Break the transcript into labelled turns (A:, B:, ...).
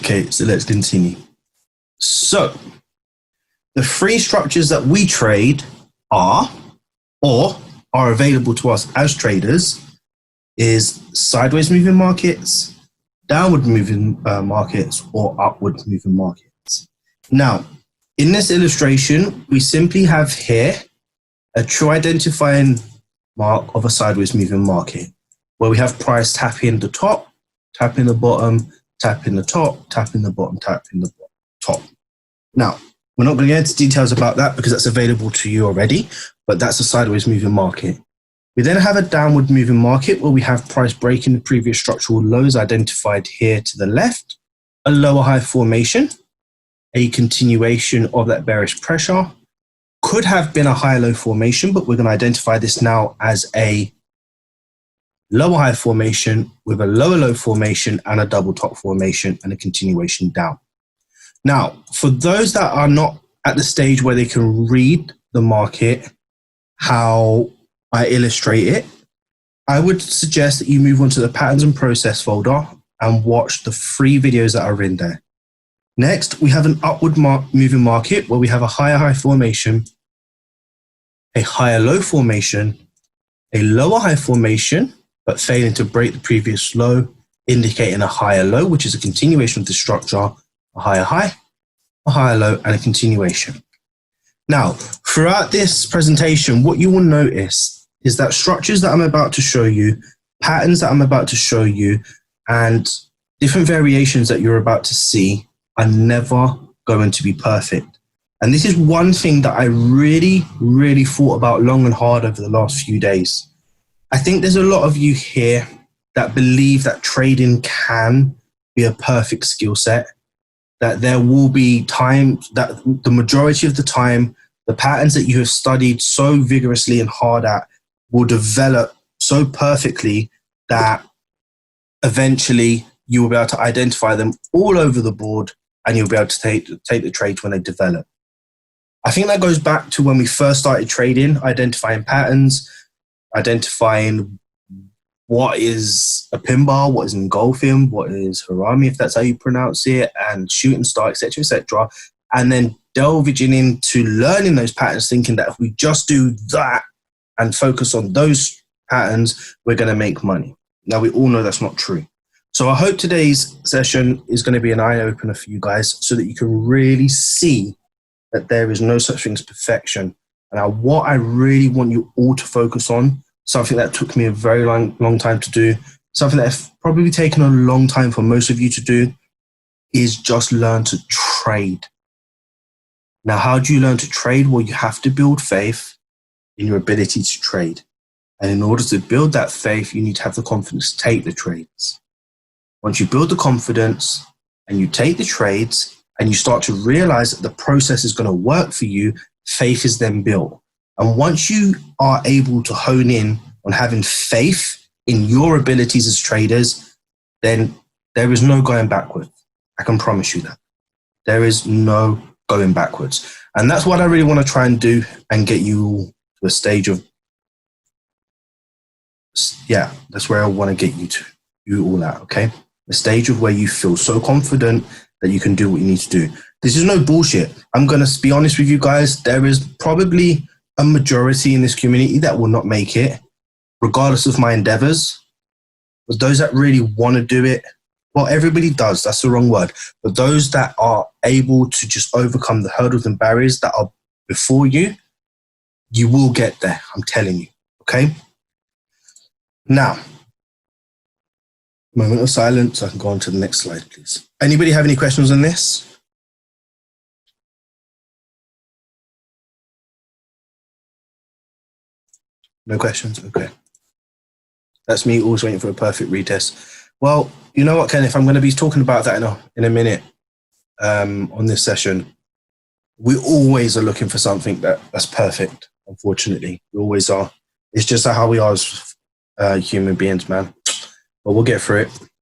A: Okay, so let's continue. So the three structures that we trade are, or are available to us as traders, is sideways moving markets, downward moving markets, or upward moving markets. Now, in this illustration, we simply have here a true identifying mark of a sideways moving market, where we have price tapping the top, tapping the bottom, tapping the top, tapping the bottom, tapping the top. Now, we're not going to get into details about that because that's available to you already, but that's a sideways moving market. We then have a downward moving market where we have price breaking the previous structural lows identified here to the left, a lower high formation, a continuation of that bearish pressure, could have been a high low formation, but we're going to identify this now as a lower high formation with a lower low formation and a double top formation and a continuation down. Now, for those that are not at the stage where they can read the market, how I illustrate it, I would suggest that you move on to the patterns and process folder and watch the 3 videos that are in there. Next, we have an upward moving market where we have a higher high formation, a higher low formation, a lower high formation, but failing to break the previous low, indicating a higher low, which is a continuation of the structure, a higher high, a higher low, and a continuation. Now, throughout this presentation, what you will notice is that structures that I'm about to show you, patterns that I'm about to show you, and different variations that you're about to see are never going to be perfect. And this is one thing that I really, really thought about long and hard over the last few days. I think there's a lot of you here that believe that trading can be a perfect skill set, that there will be times that the majority of the time, the patterns that you have studied so vigorously and hard at will develop so perfectly that eventually you will be able to identify them all over the board and you'll be able to take the trades when they develop. I think that goes back to when we first started trading, identifying patterns, identifying what is a pin bar, what is engulfing, what is harami, if that's how you pronounce it, and shooting star, etc., and then delving into learning those patterns, thinking that if we just do that and focus on those patterns, we're going to make money. Now, we all know that's not true. So I hope today's session is going to be an eye-opener for you guys so that you can really see that there is no such thing as perfection. And what I really want you all to focus on, something that took me a very long time to do, something that has probably taken a long time for most of you to do, is just learn to trade. Now, how do you learn to trade? Well, you have to build faith in your ability to trade. And in order to build that faith, you need to have the confidence to take the trades. Once you build the confidence and you take the trades and you start to realize that the process is going to work for you, faith is then built. And once you are able to hone in on having faith in your abilities as traders, then there is no going backwards. I can promise you that. There is no going backwards. And that's what I really want to try and do and get you to a stage of, yeah, that's where I want to get you all at, okay? A stage of where you feel so confident that you can do what you need to do. This is no bullshit. I'm going to be honest with you guys. There is probably a majority in this community that will not make it, regardless of my endeavors. But those that really want to do it, well, everybody does. That's the wrong word. But those that are able to just overcome the hurdles and barriers that are before you, you will get there. I'm telling you. Okay? Now, moment of silence. I can go on to the next slide, please. Anybody have any questions on this? No questions? Okay. That's me always waiting for a perfect retest. Well, you know what, Kenneth? I'm going to be talking about that in a minute on this session. We always are looking for something that's perfect, unfortunately. We always are. It's just how we are as human beings, man. But we'll get through it.